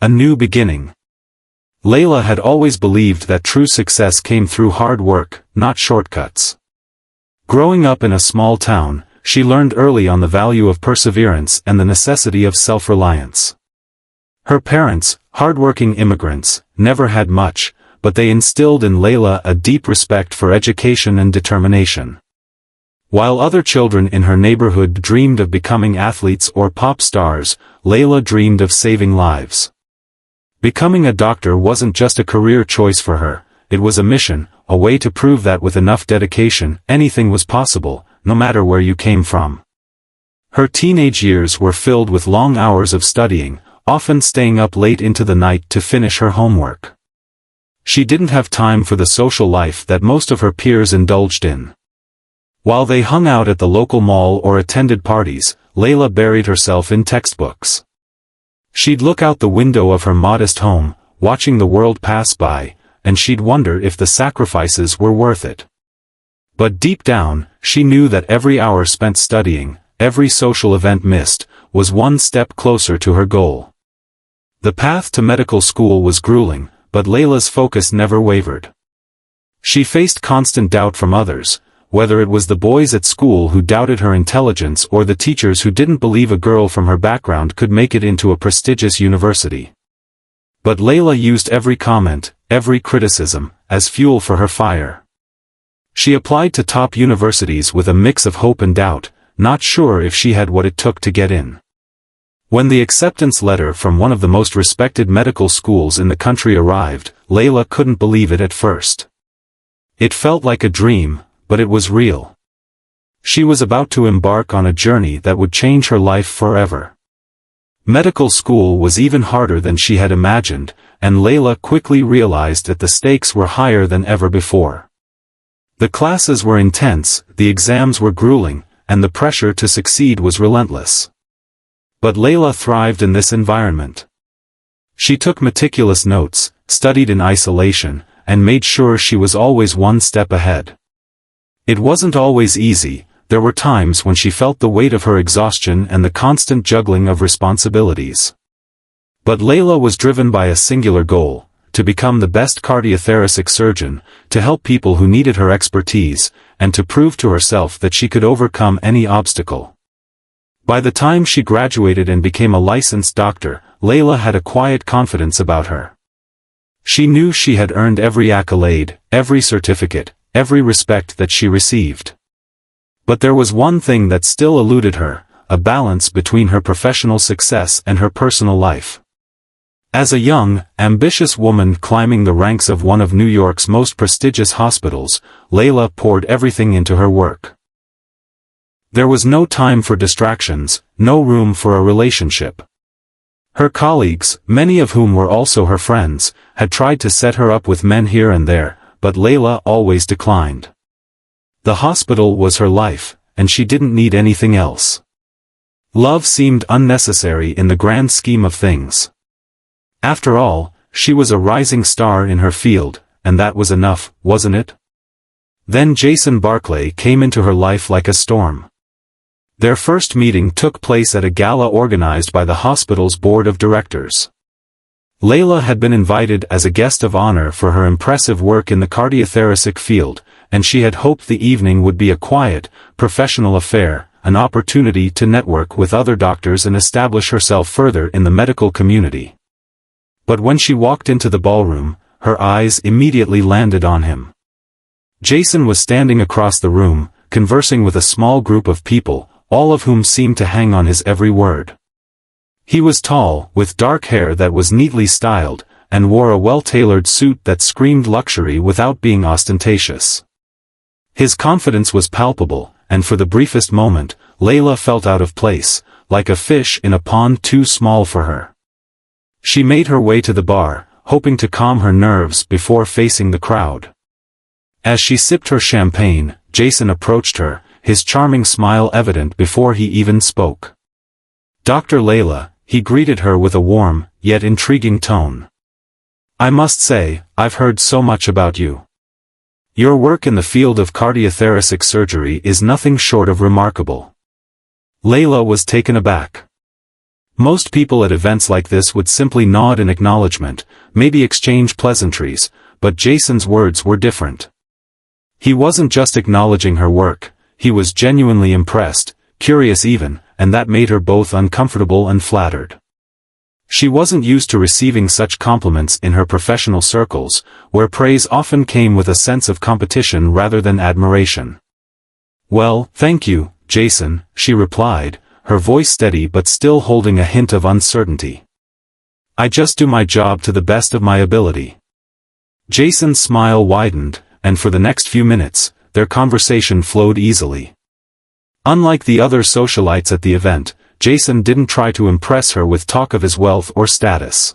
A new beginning. Layla had always believed that true success came through hard work, not shortcuts. Growing up in a small town, she learned early on the value of perseverance and the necessity of self-reliance. Her parents, hard-working immigrants, never had much, but they instilled in Layla a deep respect for education and determination. While other children in her neighborhood dreamed of becoming athletes or pop stars, Layla dreamed of saving lives. Becoming a doctor wasn't just a career choice for her, it was a mission, a way to prove that with enough dedication, anything was possible, no matter where you came from. Her teenage years were filled with long hours of studying, often staying up late into the night to finish her homework. She didn't have time for the social life that most of her peers indulged in. While they hung out at the local mall or attended parties, Layla buried herself in textbooks. She'd look out the window of her modest home, watching the world pass by, and she'd wonder if the sacrifices were worth it. But deep down, she knew that every hour spent studying, every social event missed, was one step closer to her goal. The path to medical school was grueling, but Layla's focus never wavered. She faced constant doubt from others, whether it was the boys at school who doubted her intelligence or the teachers who didn't believe a girl from her background could make it into a prestigious university. But Layla used every comment, every criticism, as fuel for her fire. She applied to top universities with a mix of hope and doubt, not sure if she had what it took to get in. When the acceptance letter from one of the most respected medical schools in the country arrived, Layla couldn't believe it at first. It felt like a dream, but it was real. She was about to embark on a journey that would change her life forever. Medical school was even harder than she had imagined, and Layla quickly realized that the stakes were higher than ever before. The classes were intense, the exams were grueling, and the pressure to succeed was relentless. But Layla thrived in this environment. She took meticulous notes, studied in isolation, and made sure she was always one step ahead. It wasn't always easy, there were times when she felt the weight of her exhaustion and the constant juggling of responsibilities. But Layla was driven by a singular goal, to become the best cardiothoracic surgeon, to help people who needed her expertise, and to prove to herself that she could overcome any obstacle. By the time she graduated and became a licensed doctor, Layla had a quiet confidence about her. She knew she had earned every accolade, every certificate, every respect that she received. But there was one thing that still eluded her, a balance between her professional success and her personal life. As a young, ambitious woman climbing the ranks of one of New York's most prestigious hospitals, Layla poured everything into her work. There was no time for distractions, no room for a relationship. Her colleagues, many of whom were also her friends, had tried to set her up with men here and there, but Layla always declined. The hospital was her life, and she didn't need anything else. Love seemed unnecessary in the grand scheme of things. After all, she was a rising star in her field, and that was enough, wasn't it? Then Jason Barclay came into her life like a storm. Their first meeting took place at a gala organized by the hospital's board of directors. Layla had been invited as a guest of honor for her impressive work in the cardiothoracic field, and she had hoped the evening would be a quiet, professional affair, an opportunity to network with other doctors and establish herself further in the medical community. But when she walked into the ballroom, her eyes immediately landed on him. Jason was standing across the room, conversing with a small group of people, all of whom seemed to hang on his every word. He was tall, with dark hair that was neatly styled, and wore a well-tailored suit that screamed luxury without being ostentatious. His confidence was palpable, and for the briefest moment, Layla felt out of place, like a fish in a pond too small for her. She made her way to the bar, hoping to calm her nerves before facing the crowd. As she sipped her champagne, Jason approached her, his charming smile evident before he even spoke. "Dr. Layla," he greeted her with a warm, yet intriguing tone. "I must say, I've heard so much about you. Your work in the field of cardiothoracic surgery is nothing short of remarkable." Layla was taken aback. Most people at events like this would simply nod in acknowledgement, maybe exchange pleasantries, but Jason's words were different. He wasn't just acknowledging her work, he was genuinely impressed, curious even, and that made her both uncomfortable and flattered. She wasn't used to receiving such compliments in her professional circles, where praise often came with a sense of competition rather than admiration. "Well, thank you, Jason," she replied, her voice steady but still holding a hint of uncertainty. "I just do my job to the best of my ability." Jason's smile widened, and for the next few minutes, their conversation flowed easily. Unlike the other socialites at the event, Jason didn't try to impress her with talk of his wealth or status.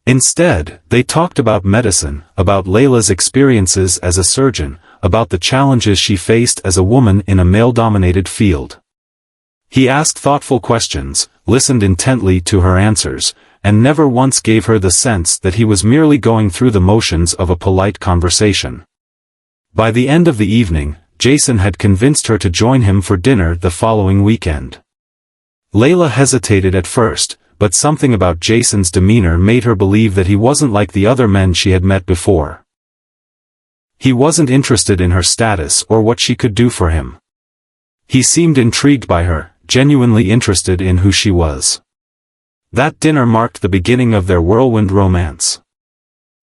Instead, they talked about medicine, about Layla's experiences as a surgeon, about the challenges she faced as a woman in a male-dominated field. He asked thoughtful questions, listened intently to her answers, and never once gave her the sense that he was merely going through the motions of a polite conversation. By the end of the evening, Jason had convinced her to join him for dinner the following weekend. Layla hesitated at first, but something about Jason's demeanor made her believe that he wasn't like the other men she had met before. He wasn't interested in her status or what she could do for him. He seemed intrigued by her, genuinely interested in who she was. That dinner marked the beginning of their whirlwind romance.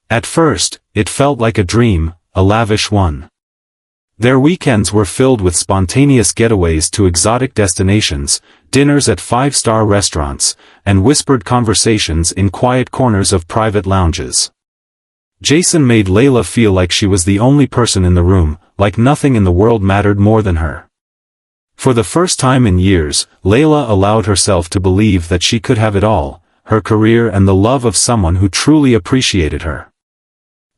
At first, it felt like a dream, a lavish one. Their weekends were filled with spontaneous getaways to exotic destinations, dinners at five-star restaurants, and whispered conversations in quiet corners of private lounges. Jason made Layla feel like she was the only person in the room, like nothing in the world mattered more than her. For the first time in years, Layla allowed herself to believe that she could have it all, her career and the love of someone who truly appreciated her.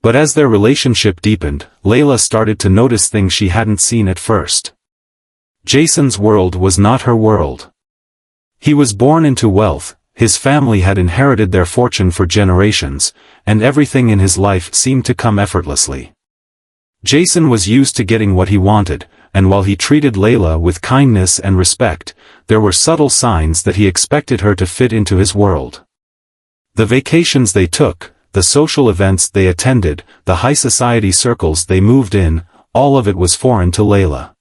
But as their relationship deepened, Layla started to notice things she hadn't seen at first. Jason's world was not her world. He was born into wealth, his family had inherited their fortune for generations, and everything in his life seemed to come effortlessly. Jason was used to getting what he wanted, and while he treated Layla with kindness and respect, there were subtle signs that he expected her to fit into his world. The vacations they took, the social events they attended, the high society circles they moved in, all of it was foreign to Layla.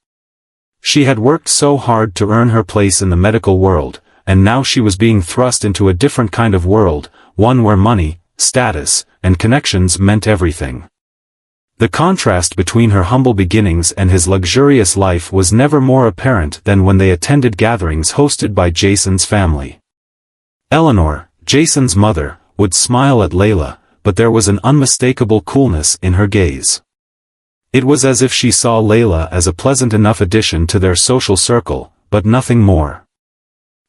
She had worked so hard to earn her place in the medical world, and now she was being thrust into a different kind of world, one where money, status, and connections meant everything. The contrast between her humble beginnings and his luxurious life was never more apparent than when they attended gatherings hosted by Jason's family. Eleanor, Jason's mother, would smile at Layla, but there was an unmistakable coolness in her gaze. It was as if she saw Layla as a pleasant enough addition to their social circle, but nothing more.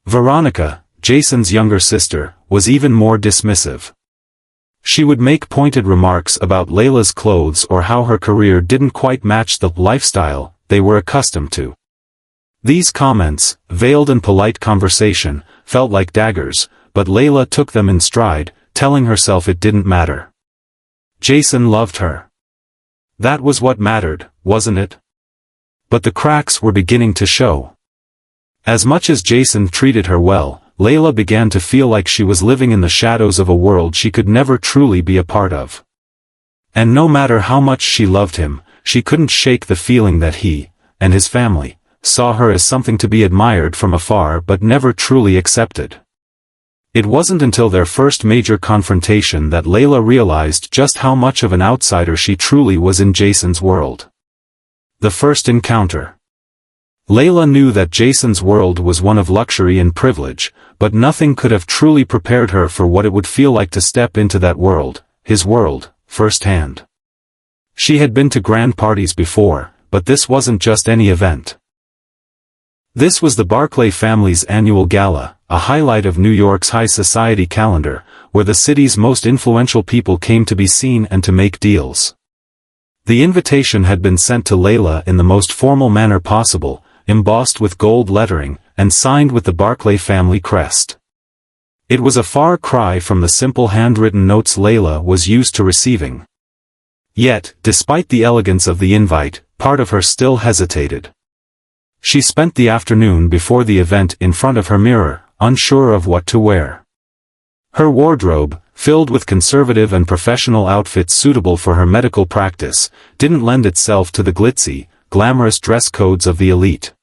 Veronica, Jason's younger sister, was even more dismissive. She would make pointed remarks about Layla's clothes or how her career didn't quite match the lifestyle they were accustomed to. These comments, veiled in polite conversation, felt like daggers, but Layla took them in stride, telling herself it didn't matter. Jason loved her. That was what mattered, wasn't it? But the cracks were beginning to show. As much as Jason treated her well, Layla began to feel like she was living in the shadows of a world she could never truly be a part of. And no matter how much she loved him, she couldn't shake the feeling that he, and his family, saw her as something to be admired from afar but never truly accepted. It wasn't until their first major confrontation that Layla realized just how much of an outsider she truly was in Jason's world. The first encounter. Layla knew that Jason's world was one of luxury and privilege, but nothing could have truly prepared her for what it would feel like to step into that world, his world, firsthand. She had been to grand parties before, but this wasn't just any event. This was the Barclay family's annual gala, a highlight of New York's high society calendar, where the city's most influential people came to be seen and to make deals. The invitation had been sent to Layla in the most formal manner possible, embossed with gold lettering, and signed with the Barclay family crest. It was a far cry from the simple handwritten notes Layla was used to receiving. Yet, despite the elegance of the invite, part of her still hesitated. She spent the afternoon before the event in front of her mirror, unsure of what to wear. Her wardrobe, filled with conservative and professional outfits suitable for her medical practice, didn't lend itself to the glitzy, glamorous dress codes of the elite.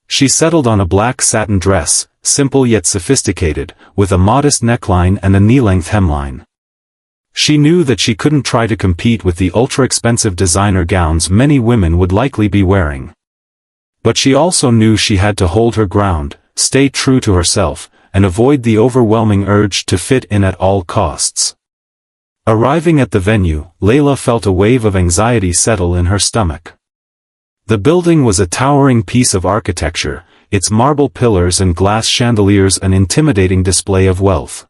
She settled on a black satin dress, simple yet sophisticated, with a modest neckline and a knee-length hemline. She knew that she couldn't try to compete with the ultra-expensive designer gowns many women would likely be wearing. But she also knew she had to hold her ground, stay true to herself, and avoid the overwhelming urge to fit in at all costs. Arriving at the venue, Layla felt a wave of anxiety settle in her stomach. The building was a towering piece of architecture, its marble pillars and glass chandeliers an intimidating display of wealth.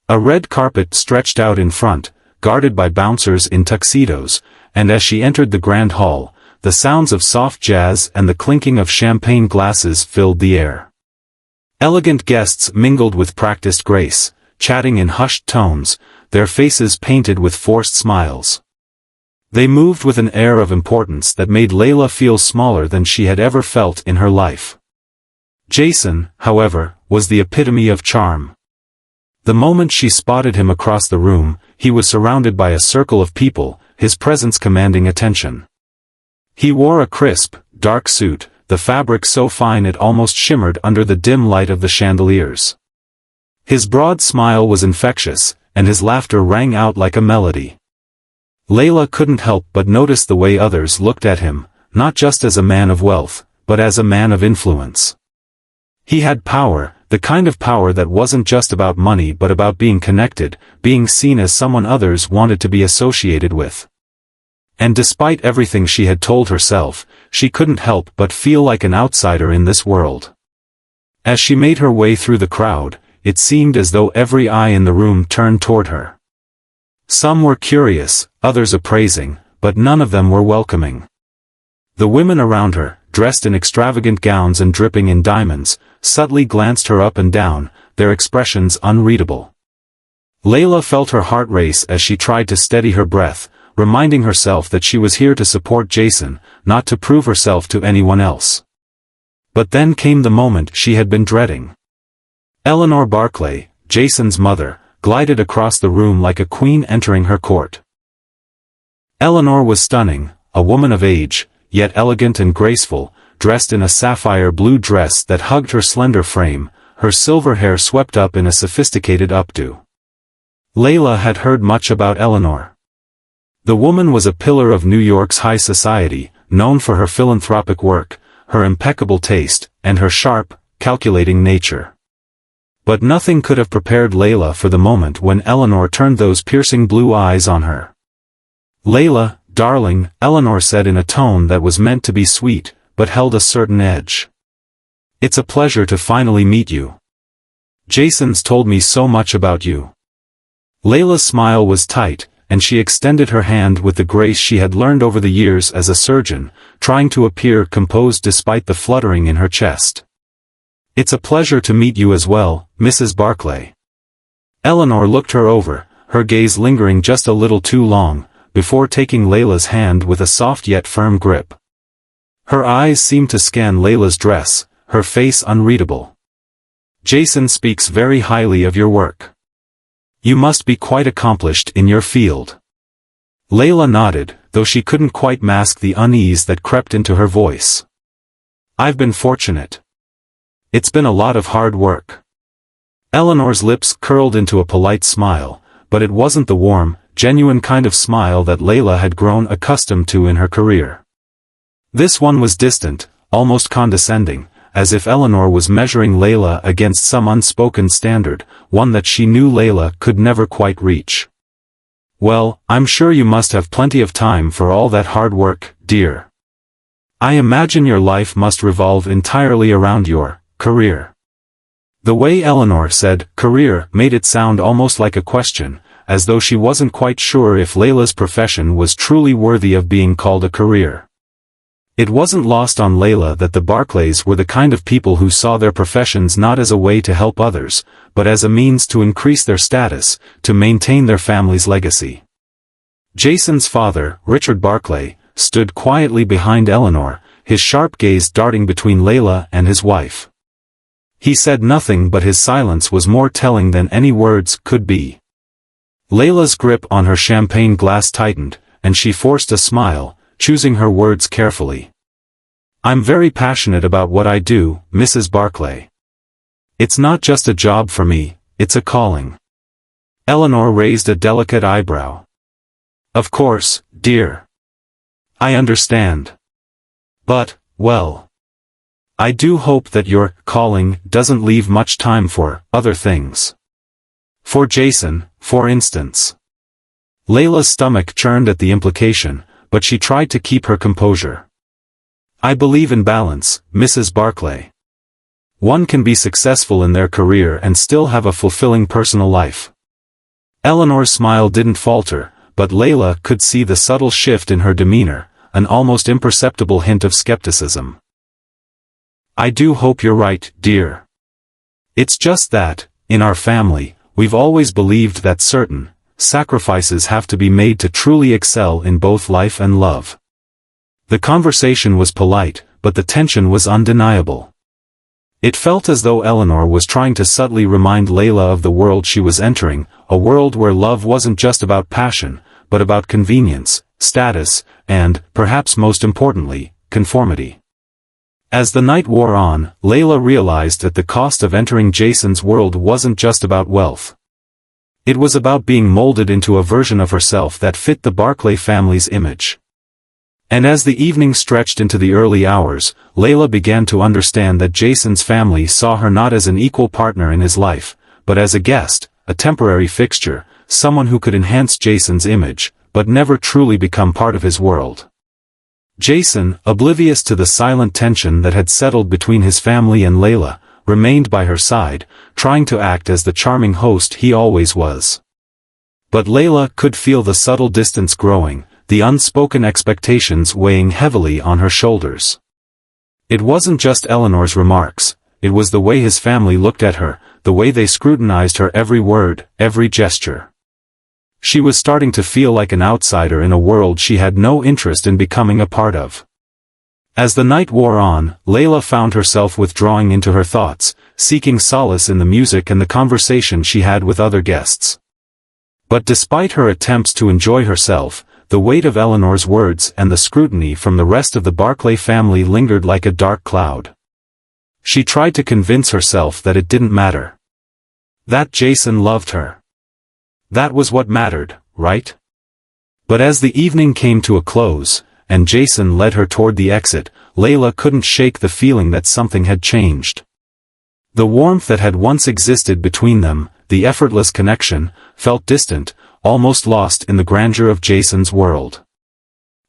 A red carpet stretched out in front, guarded by bouncers in tuxedos, and as she entered the grand hall, the sounds of soft jazz and the clinking of champagne glasses filled the air. Elegant guests mingled with practiced grace, chatting in hushed tones, their faces painted with forced smiles. They moved with an air of importance that made Layla feel smaller than she had ever felt in her life. Jason, however, was the epitome of charm. The moment she spotted him across the room, he was surrounded by a circle of people, his presence commanding attention. He wore a crisp, dark suit, the fabric so fine it almost shimmered under the dim light of the chandeliers. His broad smile was infectious, and his laughter rang out like a melody. Layla couldn't help but notice the way others looked at him, not just as a man of wealth, but as a man of influence. He had power, the kind of power that wasn't just about money but about being connected, being seen as someone others wanted to be associated with. And despite everything she had told herself, she couldn't help but feel like an outsider in this world. As she made her way through the crowd, it seemed as though every eye in the room turned toward her. Some were curious, others appraising, but none of them were welcoming. The women around her, dressed in extravagant gowns and dripping in diamonds, subtly glanced her up and down, their expressions unreadable. Layla felt her heart race as she tried to steady her breath, reminding herself that she was here to support Jason, not to prove herself to anyone else. But then came the moment she had been dreading. Eleanor Barclay, Jason's mother, glided across the room like a queen entering her court. Eleanor was stunning, a woman of age, yet elegant and graceful, dressed in a sapphire blue dress that hugged her slender frame, her silver hair swept up in a sophisticated updo. Layla had heard much about Eleanor. The woman was a pillar of New York's high society, known for her philanthropic work, her impeccable taste, and her sharp, calculating nature. But nothing could have prepared Layla for the moment when Eleanor turned those piercing blue eyes on her. "Layla, darling," Eleanor said in a tone that was meant to be sweet, but held a certain edge. "It's a pleasure to finally meet you. Jason's told me so much about you." Layla's smile was tight, and she extended her hand with the grace she had learned over the years as a surgeon, trying to appear composed despite the fluttering in her chest. "It's a pleasure to meet you as well, Mrs. Barclay." Eleanor looked her over, her gaze lingering just a little too long, before taking Layla's hand with a soft yet firm grip. Her eyes seemed to scan Layla's dress, her face unreadable. "Jason speaks very highly of your work. You must be quite accomplished in your field." Layla nodded, though she couldn't quite mask the unease that crept into her voice. "I've been fortunate. It's been a lot of hard work." Eleanor's lips curled into a polite smile, but it wasn't the warm, genuine kind of smile that Layla had grown accustomed to in her career. This one was distant, almost condescending, as if Eleanor was measuring Layla against some unspoken standard, one that she knew Layla could never quite reach. "Well, I'm sure you must have plenty of time for all that hard work, dear. I imagine your life must revolve entirely around your career." The way Eleanor said career made it sound almost like a question, as though she wasn't quite sure if Layla's profession was truly worthy of being called a career. It wasn't lost on Layla that the Barclays were the kind of people who saw their professions not as a way to help others, but as a means to increase their status, to maintain their family's legacy. Jason's father, Richard Barclay, stood quietly behind Eleanor, his sharp gaze darting between Layla and his wife. He said nothing, but his silence was more telling than any words could be. Layla's grip on her champagne glass tightened, and she forced a smile, choosing her words carefully. "I'm very passionate about what I do, Mrs. Barclay. It's not just a job for me, it's a calling." Eleanor raised a delicate eyebrow. "Of course, dear. I understand. But, well, I do hope that your calling doesn't leave much time for other things. For Jason, for instance." Layla's stomach churned at the implication, but she tried to keep her composure. "I believe in balance, Mrs. Barclay. One can be successful in their career and still have a fulfilling personal life." Eleanor's smile didn't falter, but Layla could see the subtle shift in her demeanor, an almost imperceptible hint of skepticism. "I do hope you're right, dear. It's just that, in our family, we've always believed that certain sacrifices have to be made to truly excel in both life and love." The conversation was polite, but the tension was undeniable. It felt as though Eleanor was trying to subtly remind Layla of the world she was entering, a world where love wasn't just about passion, but about convenience, status, and, perhaps most importantly, conformity. As the night wore on, Layla realized that the cost of entering Jason's world wasn't just about wealth. It was about being molded into a version of herself that fit the Barclay family's image. And as the evening stretched into the early hours, Layla began to understand that Jason's family saw her not as an equal partner in his life, but as a guest, a temporary fixture, someone who could enhance Jason's image, but never truly become part of his world. Jason, oblivious to the silent tension that had settled between his family and Layla, remained by her side, trying to act as the charming host he always was. But Layla could feel the subtle distance growing, the unspoken expectations weighing heavily on her shoulders. It wasn't just Eleanor's remarks, it was the way his family looked at her, the way they scrutinized her every word, every gesture. She was starting to feel like an outsider in a world she had no interest in becoming a part of. As the night wore on, Layla found herself withdrawing into her thoughts, seeking solace in the music and the conversation she had with other guests. But despite her attempts to enjoy herself, the weight of Eleanor's words and the scrutiny from the rest of the Barclay family lingered like a dark cloud. She tried to convince herself that it didn't matter. That Jason loved her. That was what mattered, right? But as the evening came to a close, and Jason led her toward the exit, Layla couldn't shake the feeling that something had changed. The warmth that had once existed between them, the effortless connection, felt distant, almost lost in the grandeur of Jason's world.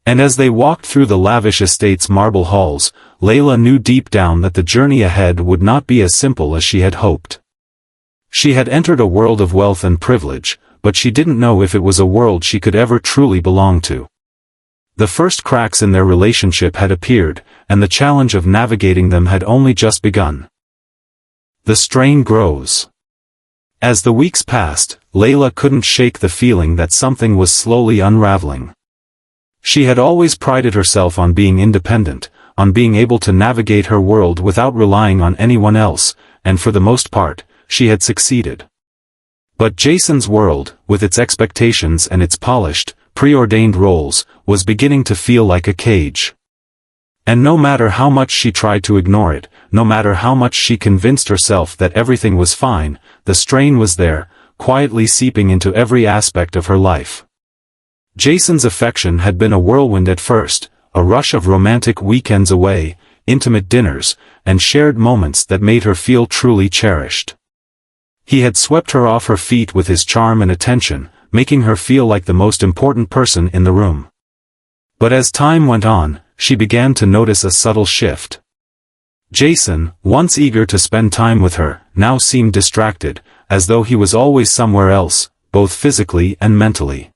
And as they walked through the lavish estate's marble halls, Layla knew deep down that the journey ahead would not be as simple as she had hoped. She had entered a world of wealth and privilege, but she didn't know if it was a world she could ever truly belong to. The first cracks in their relationship had appeared, and the challenge of navigating them had only just begun. The strain grows. As the weeks passed, Layla couldn't shake the feeling that something was slowly unraveling. She had always prided herself on being independent, on being able to navigate her world without relying on anyone else, and for the most part, she had succeeded. But Jason's world, with its expectations and its polished, preordained roles, was beginning to feel like a cage. And no matter how much she tried to ignore it, no matter how much she convinced herself that everything was fine, the strain was there, quietly seeping into every aspect of her life. Jason's affection had been a whirlwind at first, a rush of romantic weekends away, intimate dinners, and shared moments that made her feel truly cherished. He had swept her off her feet with his charm and attention, making her feel like the most important person in the room. But as time went on, she began to notice a subtle shift. Jason, once eager to spend time with her, now seemed distracted, as though he was always somewhere else, both physically and mentally.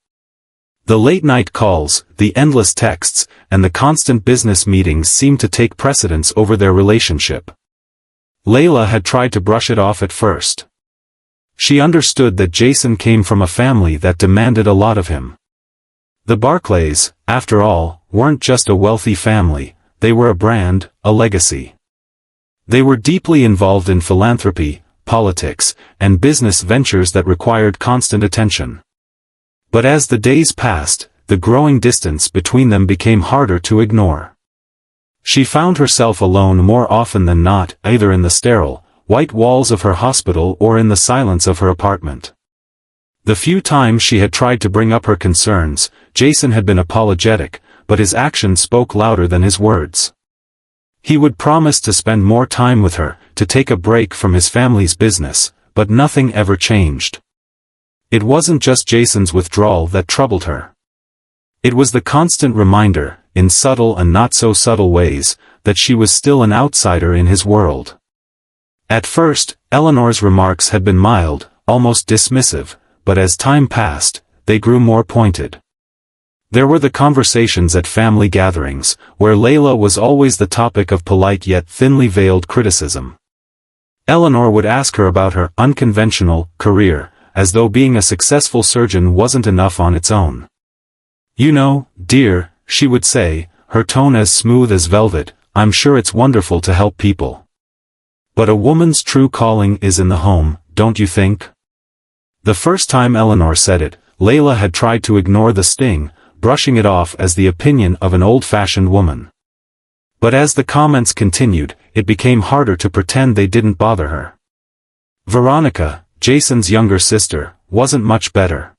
The late-night calls, the endless texts, and the constant business meetings seemed to take precedence over their relationship. Layla had tried to brush it off at first. She understood that Jason came from a family that demanded a lot of him. The Barclays, after all, weren't just a wealthy family, they were a brand, a legacy. They were deeply involved in philanthropy, politics, and business ventures that required constant attention. But as the days passed, the growing distance between them became harder to ignore. She found herself alone more often than not, either in the sterile, white walls of her hospital or in the silence of her apartment. The few times she had tried to bring up her concerns, Jason had been apologetic, but his actions spoke louder than his words. He would promise to spend more time with her, to take a break from his family's business, but nothing ever changed. It wasn't just Jason's withdrawal that troubled her. It was the constant reminder, in subtle and not so subtle ways, that she was still an outsider in his world. At first, Eleanor's remarks had been mild, almost dismissive, but as time passed, they grew more pointed. There were the conversations at family gatherings, where Layla was always the topic of polite yet thinly veiled criticism. Eleanor would ask her about her unconventional career, as though being a successful surgeon wasn't enough on its own. "You know, dear," she would say, her tone as smooth as velvet, "I'm sure it's wonderful to help people. But a woman's true calling is in the home, don't you think?" The first time Eleanor said it, Layla had tried to ignore the sting, brushing it off as the opinion of an old-fashioned woman. But as the comments continued, it became harder to pretend they didn't bother her. Veronica, Jason's younger sister, wasn't much better.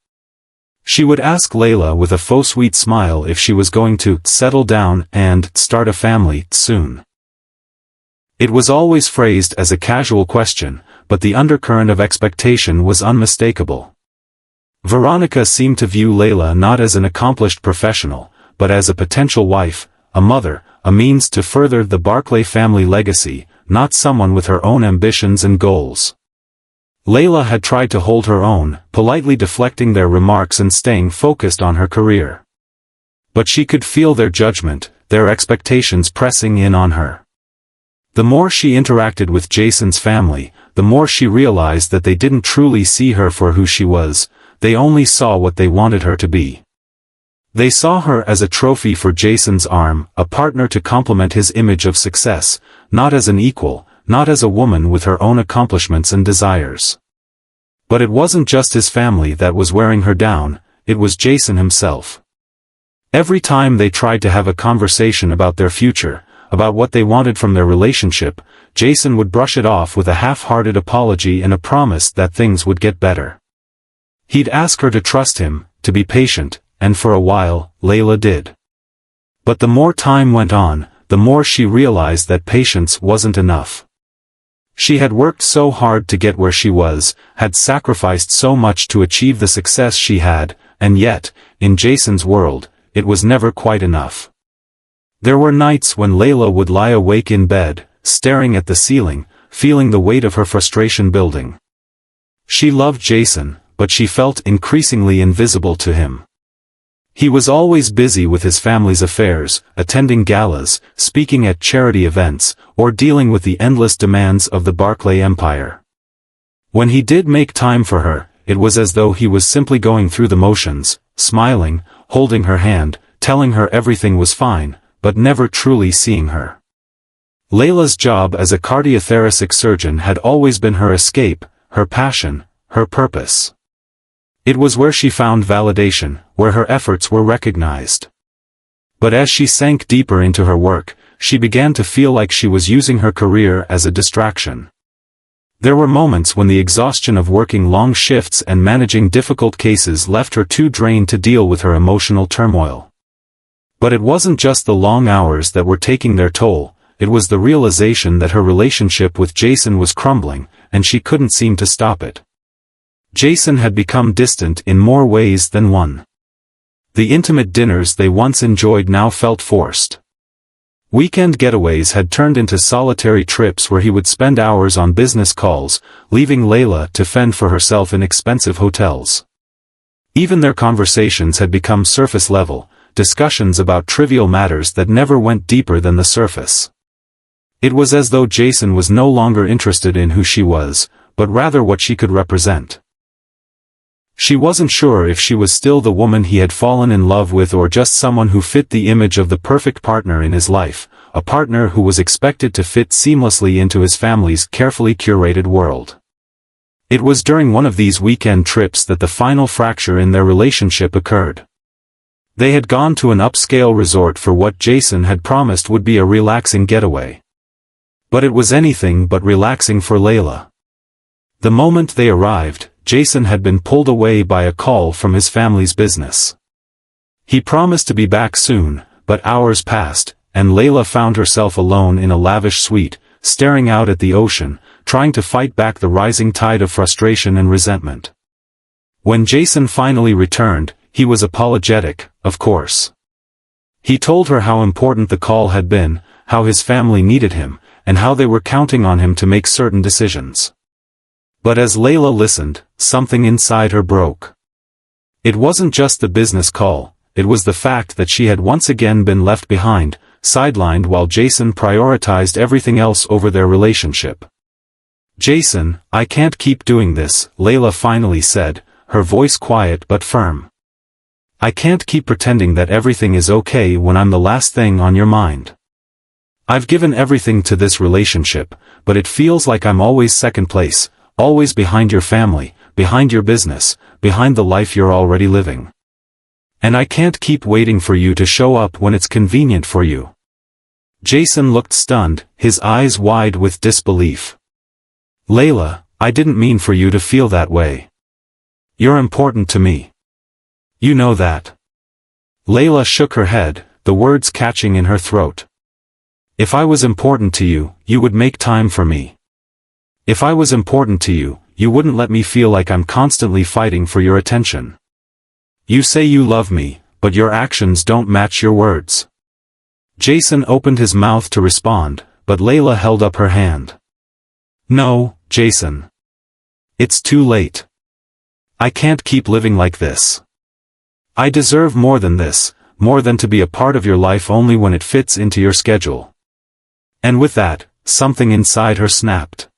She would ask Layla with a faux sweet smile if she was going to settle down and start a family soon. It was always phrased as a casual question, but the undercurrent of expectation was unmistakable. Veronica seemed to view Layla not as an accomplished professional, but as a potential wife, a mother, a means to further the Barclay family legacy, not someone with her own ambitions and goals. Layla had tried to hold her own, politely deflecting their remarks and staying focused on her career. But she could feel their judgment, their expectations pressing in on her. The more she interacted with Jason's family, the more she realized that they didn't truly see her for who she was, they only saw what they wanted her to be. They saw her as a trophy for Jason's arm, a partner to complement his image of success, not as an equal, not as a woman with her own accomplishments and desires. But it wasn't just his family that was wearing her down, it was Jason himself. Every time they tried to have a conversation about their future, about what they wanted from their relationship, Jason would brush it off with a half-hearted apology and a promise that things would get better. He'd ask her to trust him, to be patient, and for a while, Layla did. But the more time went on, the more she realized that patience wasn't enough. She had worked so hard to get where she was, had sacrificed so much to achieve the success she had, and yet, in Jason's world, it was never quite enough. There were nights when Layla would lie awake in bed, staring at the ceiling, feeling the weight of her frustration building. She loved Jason, but she felt increasingly invisible to him. He was always busy with his family's affairs, attending galas, speaking at charity events, or dealing with the endless demands of the Barclay empire. When he did make time for her, it was as though he was simply going through the motions, smiling, holding her hand, telling her everything was fine, but never truly seeing her. Layla's job as a cardiothoracic surgeon had always been her escape, her passion, her purpose. It was where she found validation, where her efforts were recognized. But as she sank deeper into her work, she began to feel like she was using her career as a distraction. There were moments when the exhaustion of working long shifts and managing difficult cases left her too drained to deal with her emotional turmoil. But it wasn't just the long hours that were taking their toll, it was the realization that her relationship with Jason was crumbling, and she couldn't seem to stop it. Jason had become distant in more ways than one. The intimate dinners they once enjoyed now felt forced. Weekend getaways had turned into solitary trips where he would spend hours on business calls, leaving Layla to fend for herself in expensive hotels. Even their conversations had become surface level, discussions about trivial matters that never went deeper than the surface. It was as though Jason was no longer interested in who she was, but rather what she could represent. She wasn't sure if she was still the woman he had fallen in love with or just someone who fit the image of the perfect partner in his life, a partner who was expected to fit seamlessly into his family's carefully curated world. It was during one of these weekend trips that the final fracture in their relationship occurred. They had gone to an upscale resort for what Jason had promised would be a relaxing getaway. But it was anything but relaxing for Layla. The moment they arrived, Jason had been pulled away by a call from his family's business. He promised to be back soon, but hours passed, and Layla found herself alone in a lavish suite, staring out at the ocean, trying to fight back the rising tide of frustration and resentment. When Jason finally returned, he was apologetic, of course. He told her how important the call had been, how his family needed him, and how they were counting on him to make certain decisions. But as Layla listened, something inside her broke. It wasn't just the business call, it was the fact that she had once again been left behind, sidelined while Jason prioritized everything else over their relationship. "Jason, I can't keep doing this," Layla finally said, her voice quiet but firm. "I can't keep pretending that everything is okay when I'm the last thing on your mind. I've given everything to this relationship, but it feels like I'm always second place, always behind your family, behind your business, behind the life you're already living. And I can't keep waiting for you to show up when it's convenient for you." Jason looked stunned, his eyes wide with disbelief. "Layla, I didn't mean for you to feel that way. You're important to me. You know that." Layla shook her head, the words catching in her throat. "If I was important to you, you would make time for me. If I was important to you, you wouldn't let me feel like I'm constantly fighting for your attention. You say you love me, but your actions don't match your words." Jason opened his mouth to respond, but Layla held up her hand. "No, Jason. It's too late. I can't keep living like this. I deserve more than this, more than to be a part of your life only when it fits into your schedule." And with that, something inside her snapped.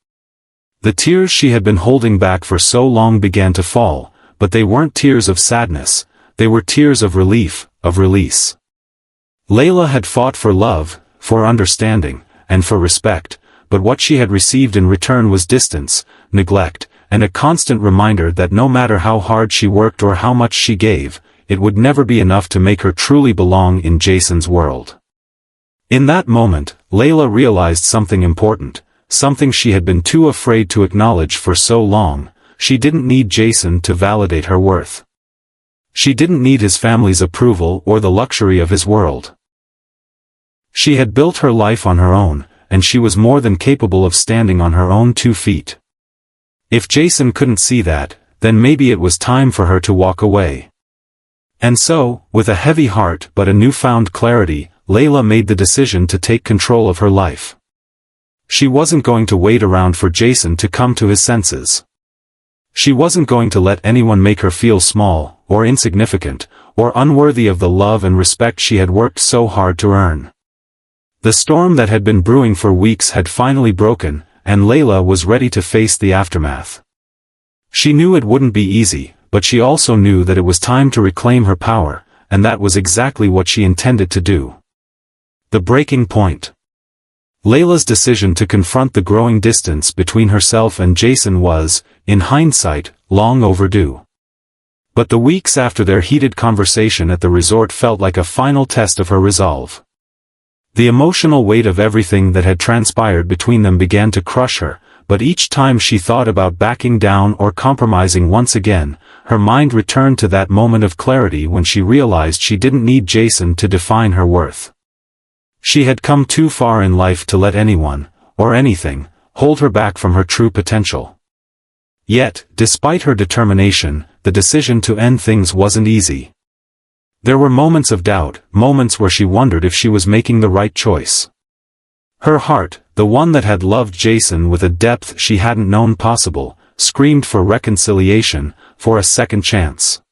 The tears she had been holding back for so long began to fall, but they weren't tears of sadness, they were tears of relief, of release. Layla had fought for love, for understanding, and for respect, but what she had received in return was distance, neglect, and a constant reminder that no matter how hard she worked or how much she gave, it would never be enough to make her truly belong in Jason's world. In that moment, Layla realized something important, something she had been too afraid to acknowledge for so long. She didn't need Jason to validate her worth. She didn't need his family's approval or the luxury of his world. She had built her life on her own, and she was more than capable of standing on her own 2 feet. If Jason couldn't see that, then maybe it was time for her to walk away. And so, with a heavy heart but a newfound clarity, Layla made the decision to take control of her life. She wasn't going to wait around for Jason to come to his senses. She wasn't going to let anyone make her feel small, or insignificant, or unworthy of the love and respect she had worked so hard to earn. The storm that had been brewing for weeks had finally broken, and Layla was ready to face the aftermath. She knew it wouldn't be easy, but she also knew that it was time to reclaim her power, and that was exactly what she intended to do. The breaking point. Layla's decision to confront the growing distance between herself and Jason was, in hindsight, long overdue. But the weeks after their heated conversation at the resort felt like a final test of her resolve. The emotional weight of everything that had transpired between them began to crush her, but each time she thought about backing down or compromising once again, her mind returned to that moment of clarity when she realized she didn't need Jason to define her worth. She had come too far in life to let anyone, or anything, hold her back from her true potential. Yet, despite her determination, the decision to end things wasn't easy. There were moments of doubt, moments where she wondered if she was making the right choice. Her heart, the one that had loved Jason with a depth she hadn't known possible, screamed for reconciliation, for a second chance.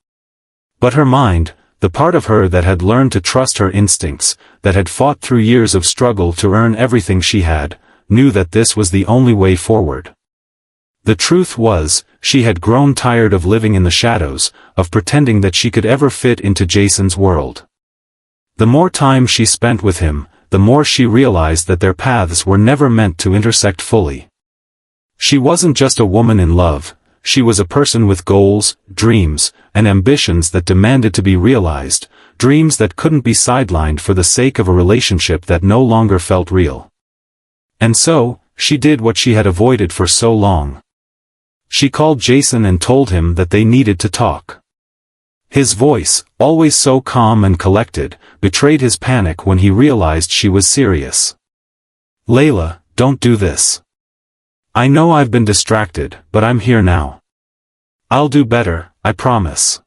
But her mind, the part of her that had learned to trust her instincts, that had fought through years of struggle to earn everything she had, knew that this was the only way forward. The truth was, she had grown tired of living in the shadows, of pretending that she could ever fit into Jason's world. The more time she spent with him, the more she realized that their paths were never meant to intersect fully. She wasn't just a woman in love, she was a person with goals, dreams, and ambitions that demanded to be realized, dreams that couldn't be sidelined for the sake of a relationship that no longer felt real. And so, she did what she had avoided for so long. She called Jason and told him that they needed to talk. His voice, always so calm and collected, betrayed his panic when he realized she was serious. "Layla, don't do this. I know I've been distracted, but I'm here now. I'll do better, I promise."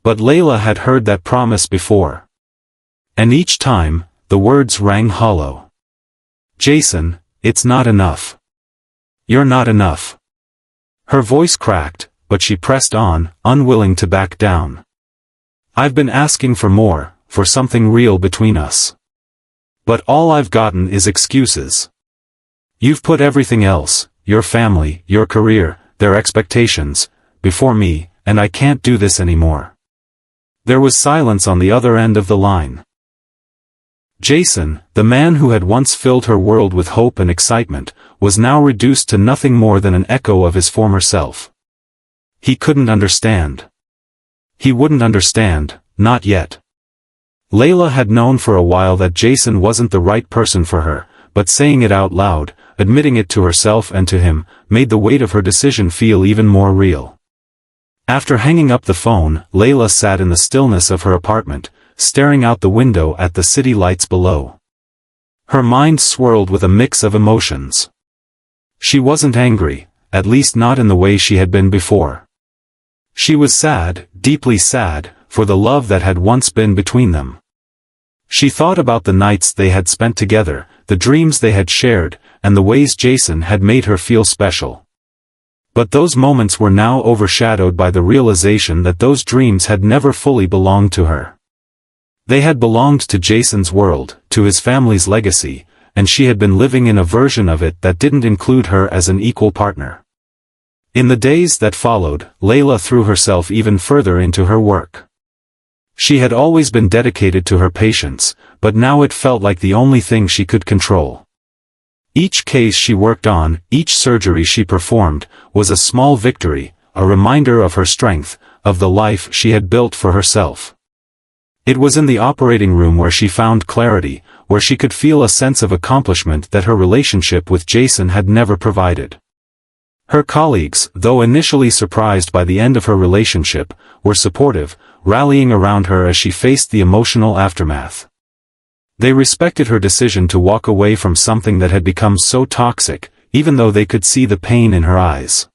But Layla had heard that promise before. And each time, the words rang hollow. "Jason, it's not enough. You're not enough." Her voice cracked, but she pressed on, unwilling to back down. "I've been asking for more, for something real between us. But all I've gotten is excuses. You've put everything else, your family, your career, their expectations, before me, and I can't do this anymore." There was silence on the other end of the line. Jason, the man who had once filled her world with hope and excitement, was now reduced to nothing more than an echo of his former self. He couldn't understand. He wouldn't understand, not yet. Layla had known for a while that Jason wasn't the right person for her, but saying it out loud, admitting it to herself and to him, made the weight of her decision feel even more real. After hanging up the phone, Layla sat in the stillness of her apartment, staring out the window at the city lights below. Her mind swirled with a mix of emotions. She wasn't angry, at least not in the way she had been before. She was sad, deeply sad, for the love that had once been between them. She thought about the nights they had spent together, the dreams they had shared, and the ways Jason had made her feel special. But those moments were now overshadowed by the realization that those dreams had never fully belonged to her. They had belonged to Jason's world, to his family's legacy, and she had been living in a version of it that didn't include her as an equal partner. In the days that followed, Layla threw herself even further into her work. She had always been dedicated to her patients, but now it felt like the only thing she could control. Each case she worked on, each surgery she performed, was a small victory, a reminder of her strength, of the life she had built for herself. It was in the operating room where she found clarity, where she could feel a sense of accomplishment that her relationship with Jason had never provided. Her colleagues, though initially surprised by the end of her relationship, were supportive, rallying around her as she faced the emotional aftermath. They respected her decision to walk away from something that had become so toxic, even though they could see the pain in her eyes.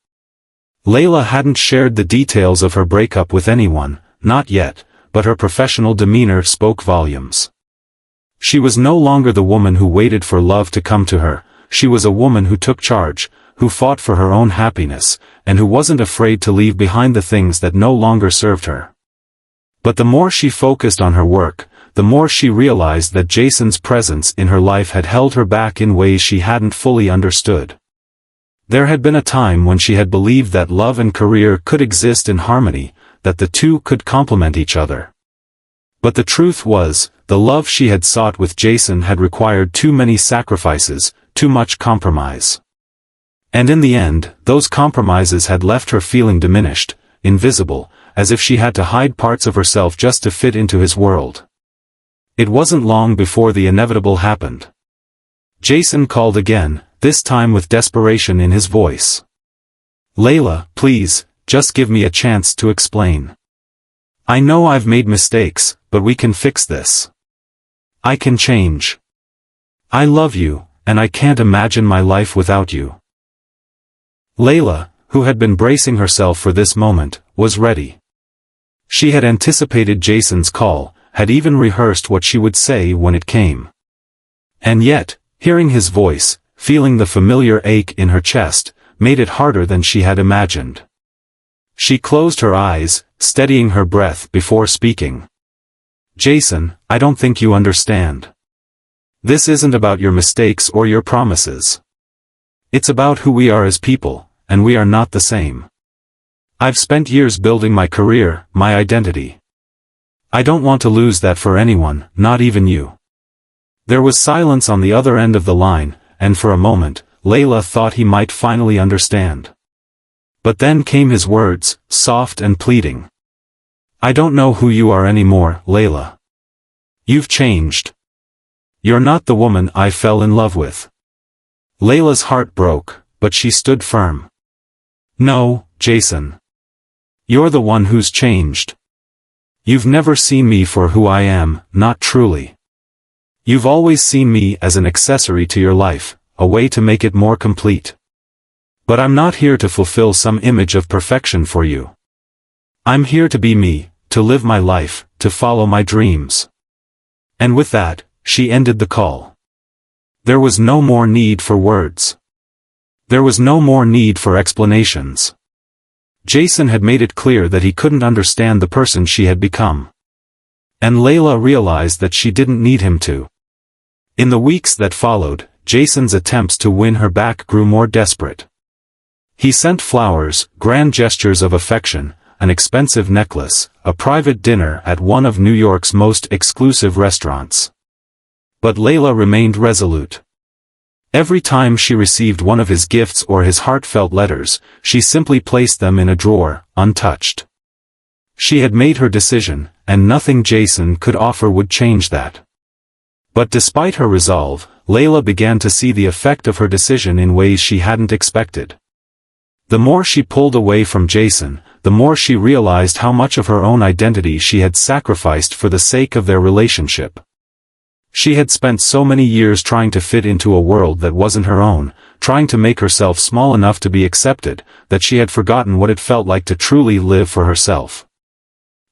Layla hadn't shared the details of her breakup with anyone, not yet, but her professional demeanor spoke volumes. She was no longer the woman who waited for love to come to her, she was a woman who took charge, who fought for her own happiness, and who wasn't afraid to leave behind the things that no longer served her. But the more she focused on her work, the more she realized that Jason's presence in her life had held her back in ways she hadn't fully understood. There had been a time when she had believed that love and career could exist in harmony, that the two could complement each other. But the truth was, the love she had sought with Jason had required too many sacrifices, too much compromise. And in the end, those compromises had left her feeling diminished, invisible, as if she had to hide parts of herself just to fit into his world. It wasn't long before the inevitable happened. Jason called again, this time with desperation in his voice. "Layla, please, just give me a chance to explain. I know I've made mistakes, but we can fix this. I can change. I love you, and I can't imagine my life without you." Layla, who had been bracing herself for this moment, was ready. She had anticipated Jason's call, had even rehearsed what she would say when it came. And yet, hearing his voice, feeling the familiar ache in her chest, made it harder than she had imagined. She closed her eyes, steadying her breath before speaking. "Jason, I don't think you understand. This isn't about your mistakes or your promises. It's about who we are as people, and we are not the same. I've spent years building my career, my identity. I don't want to lose that for anyone, not even you." There was silence on the other end of the line, and for a moment, Layla thought he might finally understand. But then came his words, soft and pleading. "I don't know who you are anymore, Layla. You've changed. You're not the woman I fell in love with." Layla's heart broke, but she stood firm. "No, Jason. You're the one who's changed. You've never seen me for who I am, not truly. You've always seen me as an accessory to your life, a way to make it more complete. But I'm not here to fulfill some image of perfection for you. I'm here to be me, to live my life, to follow my dreams." And with that, she ended the call. There was no more need for words. There was no more need for explanations. Jason had made it clear that he couldn't understand the person she had become. And Layla realized that she didn't need him to. In the weeks that followed, Jason's attempts to win her back grew more desperate. He sent flowers, grand gestures of affection, an expensive necklace, a private dinner at one of New York's most exclusive restaurants. But Layla remained resolute. Every time she received one of his gifts or his heartfelt letters, she simply placed them in a drawer, untouched. She had made her decision, and nothing Jason could offer would change that. But despite her resolve, Layla began to see the effect of her decision in ways she hadn't expected. The more she pulled away from Jason, the more she realized how much of her own identity she had sacrificed for the sake of their relationship. She had spent so many years trying to fit into a world that wasn't her own, trying to make herself small enough to be accepted, that she had forgotten what it felt like to truly live for herself.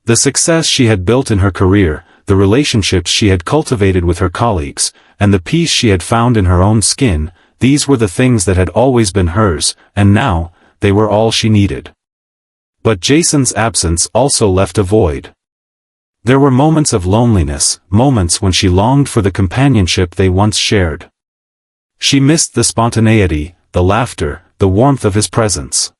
The success she had built in her career, the relationships she had cultivated with her colleagues, and the peace she had found in her own skin, these were the things that had always been hers, and now, they were all she needed. But Jason's absence also left a void. There were moments of loneliness, moments when she longed for the companionship they once shared. She missed the spontaneity, the laughter, the warmth of his presence.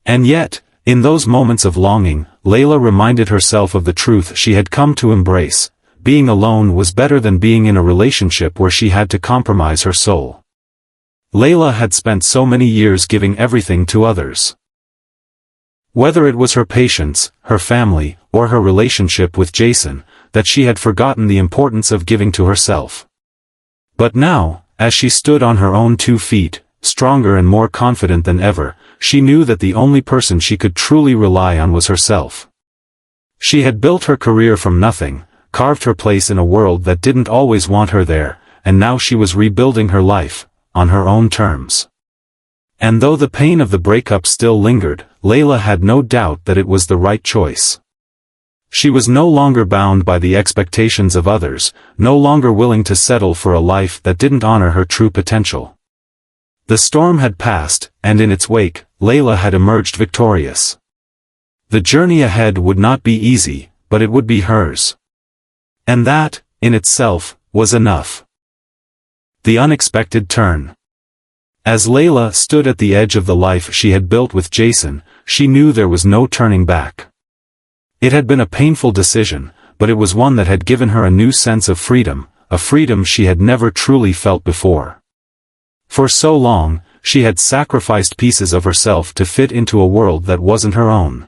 And yet, in those moments of longing, Layla reminded herself of the truth she had come to embrace: being alone was better than being in a relationship where she had to compromise her soul. Layla had spent so many years giving everything to others. Whether it was her patience, her family, or her relationship with Jason, that she had forgotten the importance of giving to herself. But now, as she stood on her own 2 feet, stronger and more confident than ever, she knew that the only person she could truly rely on was herself. She had built her career from nothing, carved her place in a world that didn't always want her there, and now she was rebuilding her life, on her own terms. And though the pain of the breakup still lingered, Layla had no doubt that it was the right choice. She was no longer bound by the expectations of others, no longer willing to settle for a life that didn't honor her true potential. The storm had passed, and in its wake, Layla had emerged victorious. The journey ahead would not be easy, but it would be hers. And that, in itself, was enough. The unexpected turn. As Layla stood at the edge of the life she had built with Jason, she knew there was no turning back. It had been a painful decision, but it was one that had given her a new sense of freedom, a freedom she had never truly felt before. For so long, she had sacrificed pieces of herself to fit into a world that wasn't her own.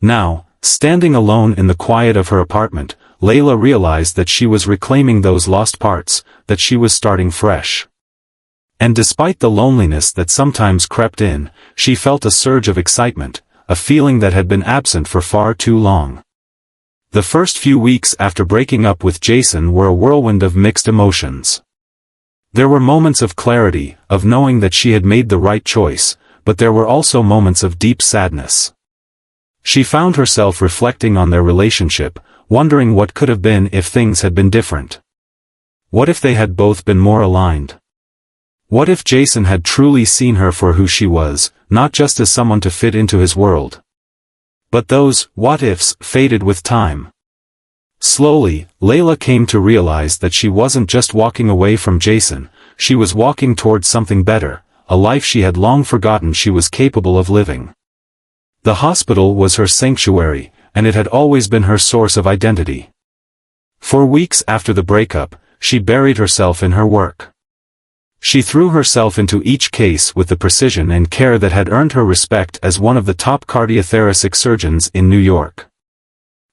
Now, standing alone in the quiet of her apartment, Layla realized that she was reclaiming those lost parts, that she was starting fresh. And despite the loneliness that sometimes crept in, she felt a surge of excitement, a feeling that had been absent for far too long. The first few weeks after breaking up with Jason were a whirlwind of mixed emotions. There were moments of clarity, of knowing that she had made the right choice, but there were also moments of deep sadness. She found herself reflecting on their relationship, wondering what could have been if things had been different. What if they had both been more aligned? What if Jason had truly seen her for who she was, not just as someone to fit into his world? But those what-ifs faded with time. Slowly, Layla came to realize that she wasn't just walking away from Jason, she was walking towards something better, a life she had long forgotten she was capable of living. The hospital was her sanctuary, and it had always been her source of identity. For weeks after the breakup, she buried herself in her work. She threw herself into each case with the precision and care that had earned her respect as one of the top cardiothoracic surgeons in New York.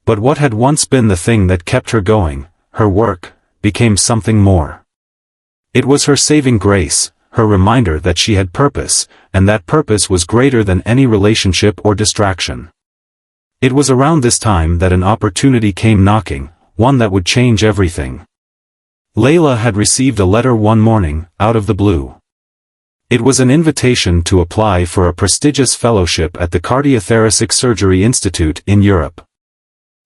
But what had once been the thing that kept her going, her work, became something more. It was her saving grace, her reminder that she had purpose, and that purpose was greater than any relationship or distraction. It was around this time that an opportunity came knocking, one that would change everything. Layla had received a letter one morning, out of the blue. It was an invitation to apply for a prestigious fellowship at the Cardiothoracic Surgery Institute in Europe.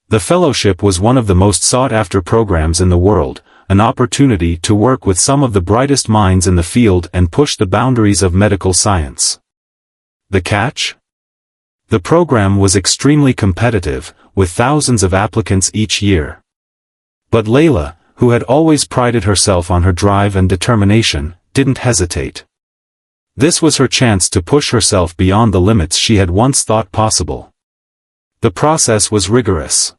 The fellowship was one of the most sought-after programs in the world, an opportunity to work with some of the brightest minds in the field and push the boundaries of medical science. The catch? The program was extremely competitive, with thousands of applicants each year. But Layla, who had always prided herself on her drive and determination, didn't hesitate. This was her chance to push herself beyond the limits she had once thought possible. The process was rigorous.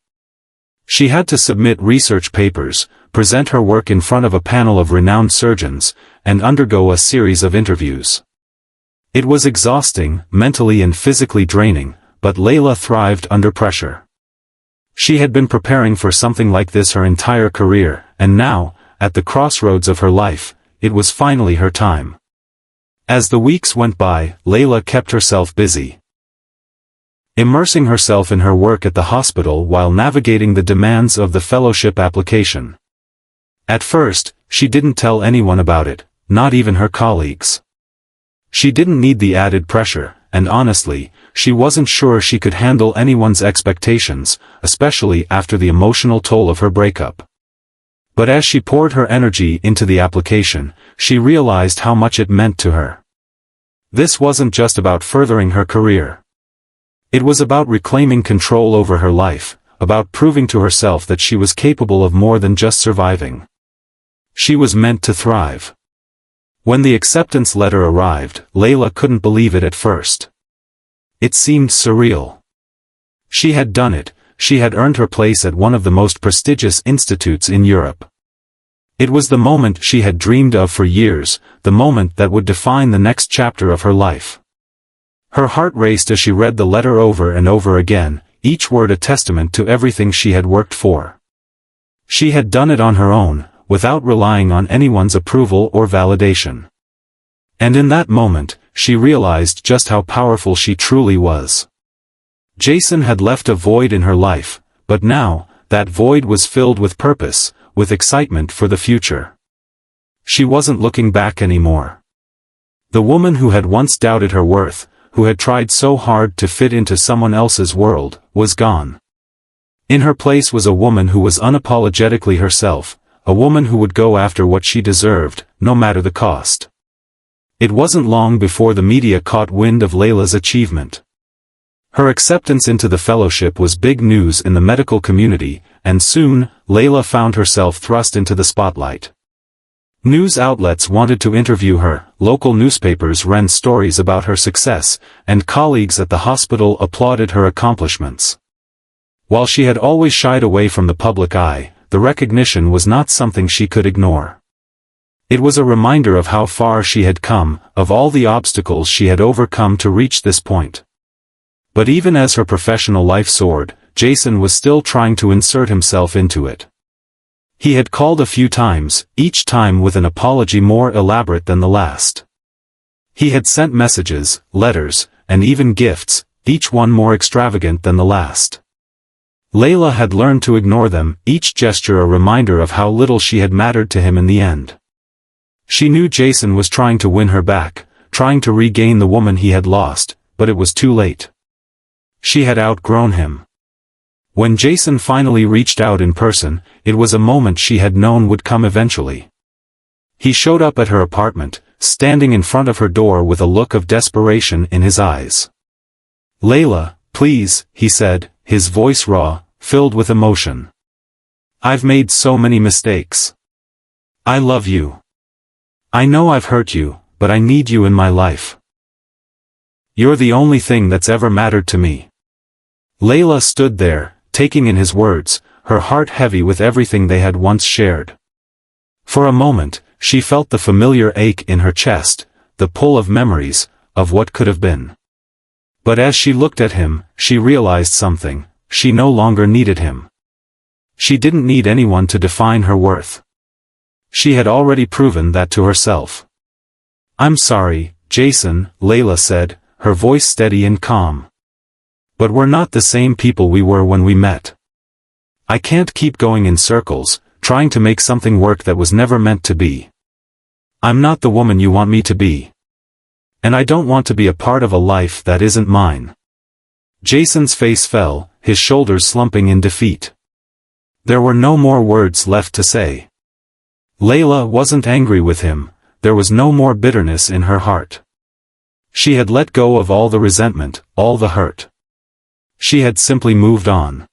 She had to submit research papers, present her work in front of a panel of renowned surgeons, and undergo a series of interviews. It was exhausting, mentally and physically draining, but Layla thrived under pressure. She had been preparing for something like this her entire career, and now, at the crossroads of her life, it was finally her time. As the weeks went by, Layla kept herself busy, immersing herself in her work at the hospital while navigating the demands of the fellowship application. At first, she didn't tell anyone about it, not even her colleagues. She didn't need the added pressure, and honestly, she wasn't sure she could handle anyone's expectations, especially after the emotional toll of her breakup. But as she poured her energy into the application, she realized how much it meant to her. This wasn't just about furthering her career. It was about reclaiming control over her life, about proving to herself that she was capable of more than just surviving. She was meant to thrive. When the acceptance letter arrived, Layla couldn't believe it at first. It seemed surreal. She had done it, she had earned her place at one of the most prestigious institutes in Europe. It was the moment she had dreamed of for years, the moment that would define the next chapter of her life. Her heart raced as she read the letter over and over again, each word a testament to everything she had worked for. She had done it on her own, without relying on anyone's approval or validation. And in that moment, she realized just how powerful she truly was. Jason had left a void in her life, but now, that void was filled with purpose, with excitement for the future. She wasn't looking back anymore. The woman who had once doubted her worth, who had tried so hard to fit into someone else's world, was gone. In her place was a woman who was unapologetically herself, a woman who would go after what she deserved, no matter the cost. It wasn't long before the media caught wind of Layla's achievement. Her acceptance into the fellowship was big news in the medical community, and soon, Layla found herself thrust into the spotlight. News outlets wanted to interview her, local newspapers ran stories about her success, and colleagues at the hospital applauded her accomplishments. While she had always shied away from the public eye, the recognition was not something she could ignore. It was a reminder of how far she had come, of all the obstacles she had overcome to reach this point. But even as her professional life soared, Jason was still trying to insert himself into it. He had called a few times, each time with an apology more elaborate than the last. He had sent messages, letters, and even gifts, each one more extravagant than the last. Layla had learned to ignore them, each gesture a reminder of how little she had mattered to him in the end. She knew Jason was trying to win her back, trying to regain the woman he had lost, but it was too late. She had outgrown him. When Jason finally reached out in person, it was a moment she had known would come eventually. He showed up at her apartment, standing in front of her door with a look of desperation in his eyes. "Layla, please," he said, his voice raw, filled with emotion. "I've made so many mistakes. I love you. I know I've hurt you, but I need you in my life. You're the only thing that's ever mattered to me." Layla stood there, taking in his words, her heart heavy with everything they had once shared. For a moment, she felt the familiar ache in her chest, the pull of memories, of what could have been. But as she looked at him, she realized something: she no longer needed him. She didn't need anyone to define her worth. She had already proven that to herself. "I'm sorry, Jason," Layla said, her voice steady and calm. "But we're not the same people we were when we met. I can't keep going in circles, trying to make something work that was never meant to be. I'm not the woman you want me to be. And I don't want to be a part of a life that isn't mine." Jason's face fell, his shoulders slumping in defeat. There were no more words left to say. Layla wasn't angry with him, there was no more bitterness in her heart. She had let go of all the resentment, all the hurt. She had simply moved on.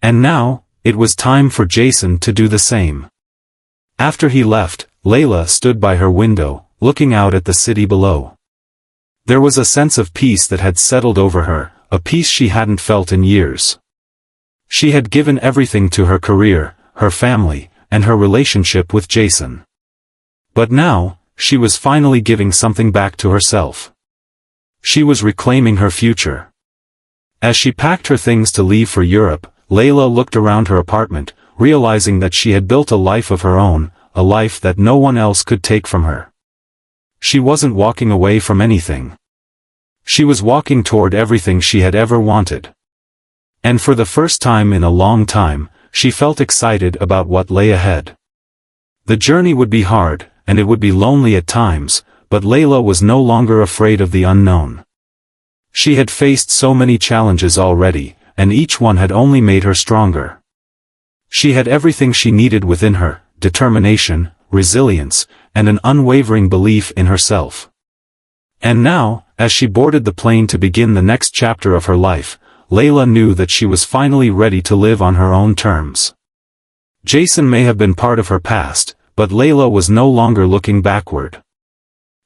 And now, it was time for Jason to do the same. After he left, Layla stood by her window, looking out at the city below. There was a sense of peace that had settled over her, a peace she hadn't felt in years. She had given everything to her career, her family, and her relationship with Jason. But now, she was finally giving something back to herself. She was reclaiming her future. As she packed her things to leave for Europe, Layla looked around her apartment, realizing that she had built a life of her own, a life that no one else could take from her. She wasn't walking away from anything. She was walking toward everything she had ever wanted. And for the first time in a long time, she felt excited about what lay ahead. The journey would be hard, and it would be lonely at times, but Layla was no longer afraid of the unknown. She had faced so many challenges already, and each one had only made her stronger. She had everything she needed within her: determination, resilience, and an unwavering belief in herself. And now, as she boarded the plane to begin the next chapter of her life, Layla knew that she was finally ready to live on her own terms. Jason may have been part of her past, but Layla was no longer looking backward.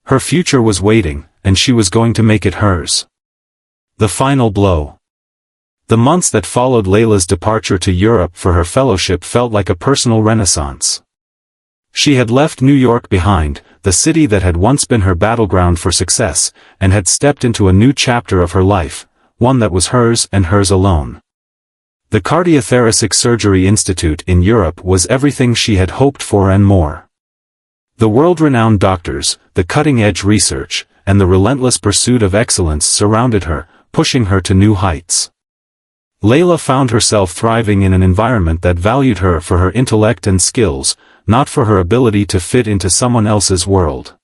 Her future was waiting, and she was going to make it hers. The final blow. The months that followed Layla's departure to Europe for her fellowship felt like a personal renaissance. She had left New York behind, the city that had once been her battleground for success, and had stepped into a new chapter of her life, one that was hers and hers alone. The Cardiothoracic Surgery Institute in Europe was everything she had hoped for and more. The world-renowned doctors, the cutting-edge research, and the relentless pursuit of excellence surrounded her, pushing her to new heights. Layla found herself thriving in an environment that valued her for her intellect and skills, not for her ability to fit into someone else's world.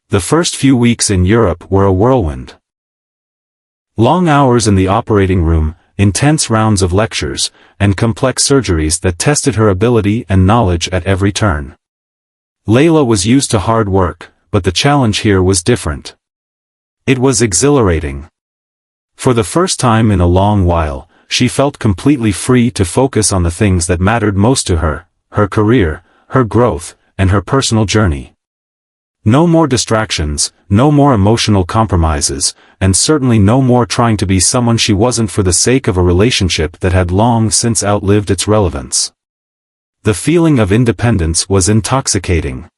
The first few weeks in Europe were a whirlwind. Long hours in the operating room, intense rounds of lectures, and complex surgeries that tested her ability and knowledge at every turn. Layla was used to hard work, but the challenge here was different. It was exhilarating. For the first time in a long while, she felt completely free to focus on the things that mattered most to her: her career, her growth, and her personal journey. No more distractions, no more emotional compromises, and certainly no more trying to be someone she wasn't for the sake of a relationship that had long since outlived its relevance. The feeling of independence was intoxicating.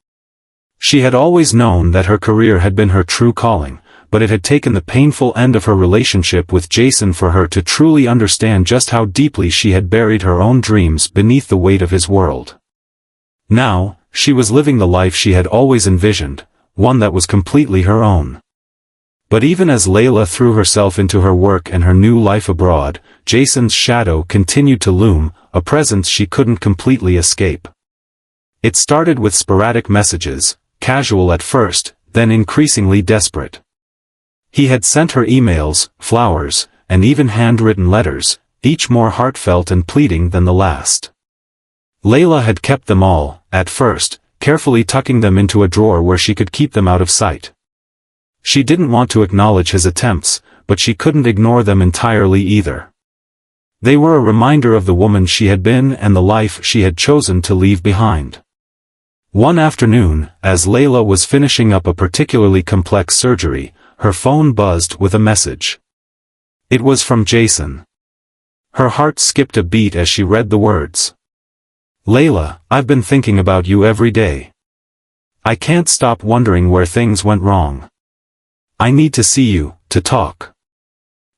She had always known that her career had been her true calling, but it had taken the painful end of her relationship with Jason for her to truly understand just how deeply she had buried her own dreams beneath the weight of his world. Now, she was living the life she had always envisioned, one that was completely her own. But even as Layla threw herself into her work and her new life abroad, Jason's shadow continued to loom, a presence she couldn't completely escape. It started with sporadic messages, casual at first, then increasingly desperate. He had sent her emails, flowers, and even handwritten letters, each more heartfelt and pleading than the last. Layla had kept them all, at first, carefully tucking them into a drawer where she could keep them out of sight. She didn't want to acknowledge his attempts, but she couldn't ignore them entirely either. They were a reminder of the woman she had been and the life she had chosen to leave behind. One afternoon, as Layla was finishing up a particularly complex surgery, her phone buzzed with a message. It was from Jason. Her heart skipped a beat as she read the words. Layla, I've been thinking about you every day. I can't stop wondering where things went wrong. I need to see you, to talk.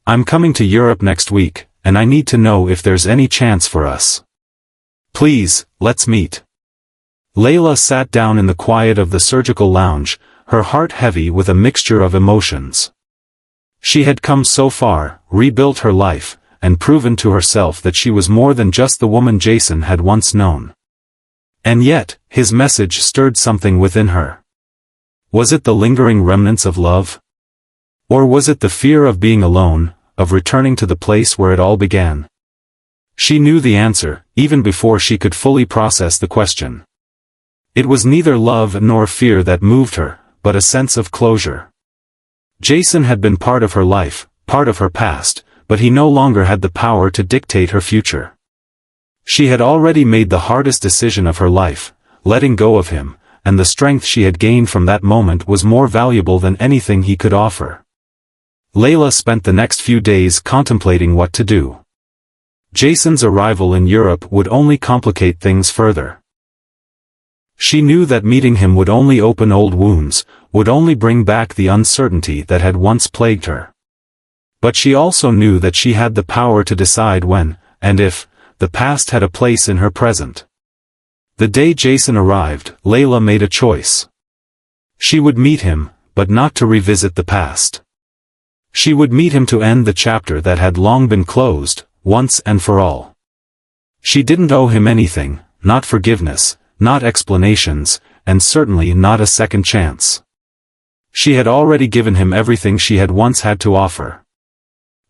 I'm coming to Europe next week, and I need to know if there's any chance for us. Please, let's meet. Layla sat down in the quiet of the surgical lounge, her heart heavy with a mixture of emotions. She had come so far, rebuilt her life, and proven to herself that she was more than just the woman Jason had once known. And yet, his message stirred something within her. Was it the lingering remnants of love? Or was it the fear of being alone, of returning to the place where it all began? She knew the answer, even before she could fully process the question. It was neither love nor fear that moved her, but a sense of closure. Jason had been part of her life, part of her past, but he no longer had the power to dictate her future. She had already made the hardest decision of her life, letting go of him, and the strength she had gained from that moment was more valuable than anything he could offer. Layla spent the next few days contemplating what to do. Jason's arrival in Europe would only complicate things further. She knew that meeting him would only open old wounds, would only bring back the uncertainty that had once plagued her. But she also knew that she had the power to decide when, and if, the past had a place in her present. The day Jason arrived, Layla made a choice. She would meet him, but not to revisit the past. She would meet him to end the chapter that had long been closed, once and for all. She didn't owe him anything, not forgiveness, not explanations, and certainly not a second chance. She had already given him everything she had once had to offer.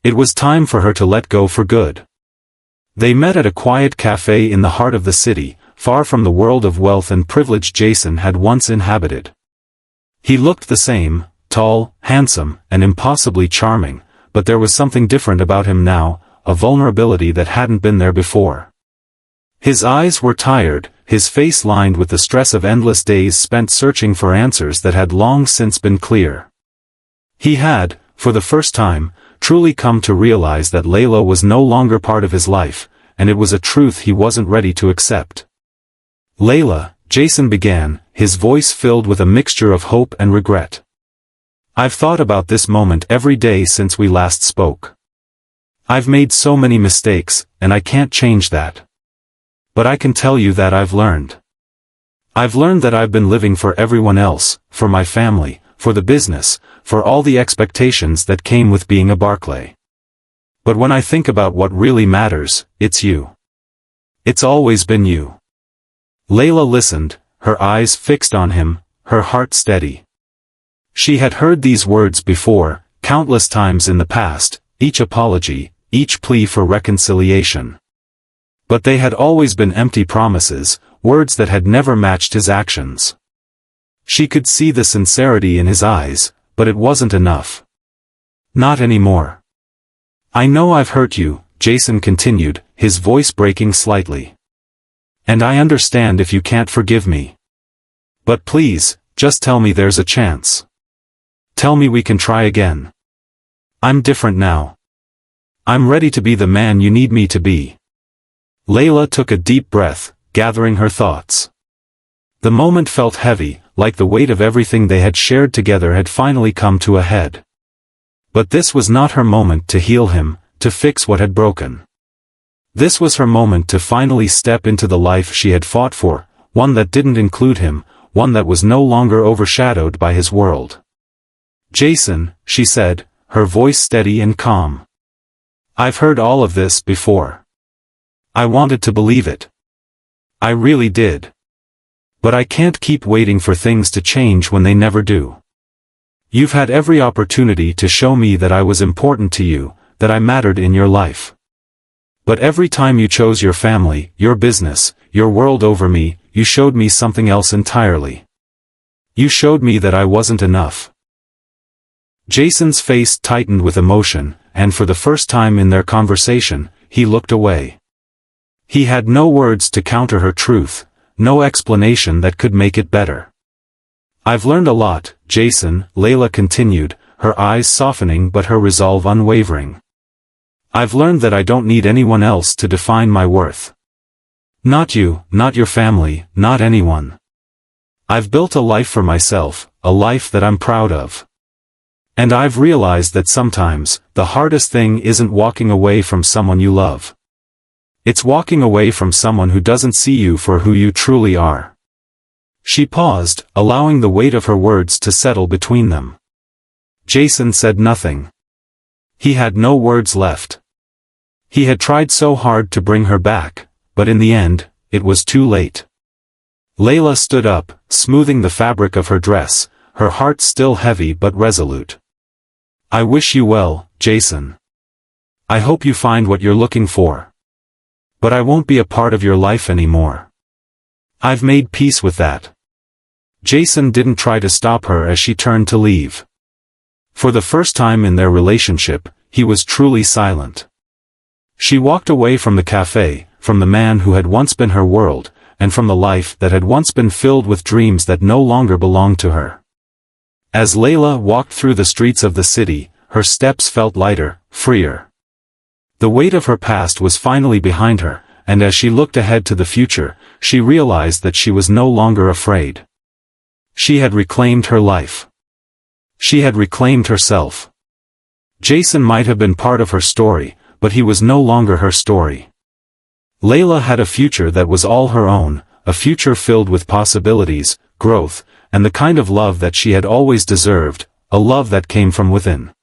It was time for her to let go for good. They met at a quiet cafe in the heart of the city, far from the world of wealth and privilege Jason had once inhabited. He looked the same, tall, handsome, and impossibly charming, but there was something different about him now, a vulnerability that hadn't been there before. His eyes were tired, his face lined with the stress of endless days spent searching for answers that had long since been clear. He had, for the first time, truly come to realize that Layla was no longer part of his life, and it was a truth he wasn't ready to accept. Layla, Jason began, his voice filled with a mixture of hope and regret. I've thought about this moment every day since we last spoke. I've made so many mistakes, and I can't change that. But I can tell you that I've learned. I've learned that I've been living for everyone else, for my family, for the business, for all the expectations that came with being a Barclay. But when I think about what really matters, it's you. It's always been you. Layla listened, her eyes fixed on him, her heart steady. She had heard these words before, countless times in the past, each apology, each plea for reconciliation. But they had always been empty promises, words that had never matched his actions. She could see the sincerity in his eyes, but it wasn't enough. Not anymore. I know I've hurt you, Jason continued, his voice breaking slightly. And I understand if you can't forgive me. But please, just tell me there's a chance. Tell me we can try again. I'm different now. I'm ready to be the man you need me to be. Layla took a deep breath, gathering her thoughts. The moment felt heavy, like the weight of everything they had shared together had finally come to a head. But this was not her moment to heal him, to fix what had broken. This was her moment to finally step into the life she had fought for, one that didn't include him, one that was no longer overshadowed by his world. Jason, she said, her voice steady and calm. I've heard all of this before. I wanted to believe it. I really did. But I can't keep waiting for things to change when they never do. You've had every opportunity to show me that I was important to you, that I mattered in your life. But every time you chose your family, your business, your world over me, you showed me something else entirely. You showed me that I wasn't enough. Jason's face tightened with emotion, and for the first time in their conversation, he looked away. He had no words to counter her truth, no explanation that could make it better. I've learned a lot, Jason, Layla continued, her eyes softening but her resolve unwavering. I've learned that I don't need anyone else to define my worth. Not you, not your family, not anyone. I've built a life for myself, a life that I'm proud of. And I've realized that sometimes, the hardest thing isn't walking away from someone you love. It's walking away from someone who doesn't see you for who you truly are. She paused, allowing the weight of her words to settle between them. Jason said nothing. He had no words left. He had tried so hard to bring her back, but in the end, it was too late. Layla stood up, smoothing the fabric of her dress, her heart still heavy but resolute. I wish you well, Jason. I hope you find what you're looking for. But I won't be a part of your life anymore. I've made peace with that. Jason didn't try to stop her as she turned to leave. For the first time in their relationship, he was truly silent. She walked away from the cafe, from the man who had once been her world, and from the life that had once been filled with dreams that no longer belonged to her. As Layla walked through the streets of the city, her steps felt lighter, freer. The weight of her past was finally behind her, and as she looked ahead to the future, she realized that she was no longer afraid. She had reclaimed her life. She had reclaimed herself. Jason might have been part of her story, but he was no longer her story. Layla had a future that was all her own, a future filled with possibilities, growth, and the kind of love that she had always deserved, a love that came from within.